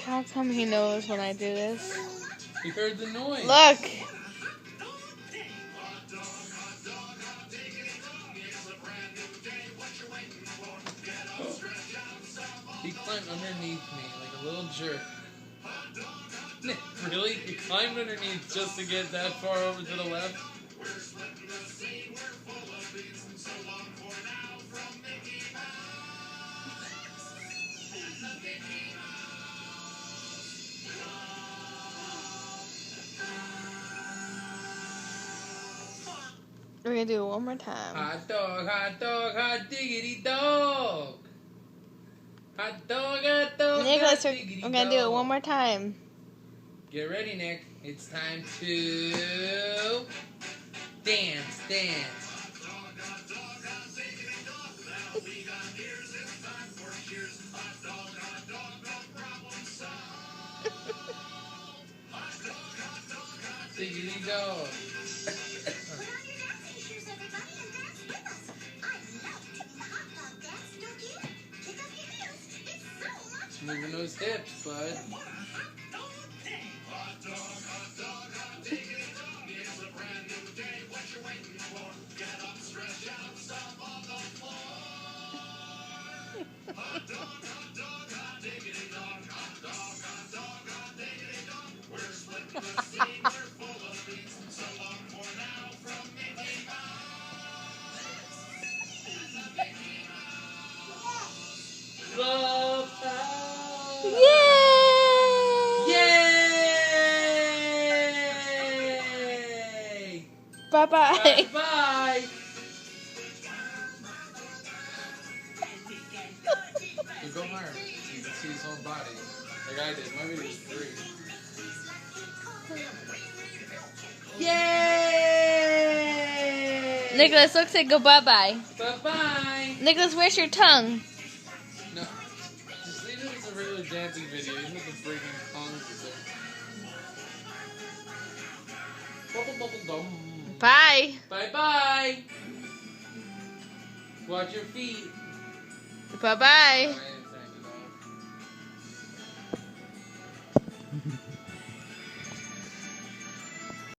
How come he knows when I do this? He heard the noise. Look! He climbed underneath me like a little jerk. Really? He climbed underneath just to get that far over to the left? We're gonna do it one more time. Hot dog, hot diggity dog. Hot dog, Nicholas, hot we're diggity gonna do it dog. one more time. Get ready, Nick. It's time to dance, dance. Diggity dog. Moving those hips, bud. Yay! Yay! Bye-bye. Bye. So go higher. So you can see his whole body. Like I did. My video was 3. Yay! Nicholas, look, say go bye-bye. Bye-bye. Nicholas, where's your tongue? No. Just leave it as a regular dancing video. You don't have to break any tongues with it. Bubble, bubble, dum. Bye. Bye-bye. Watch your feet. Bye-bye. Bye.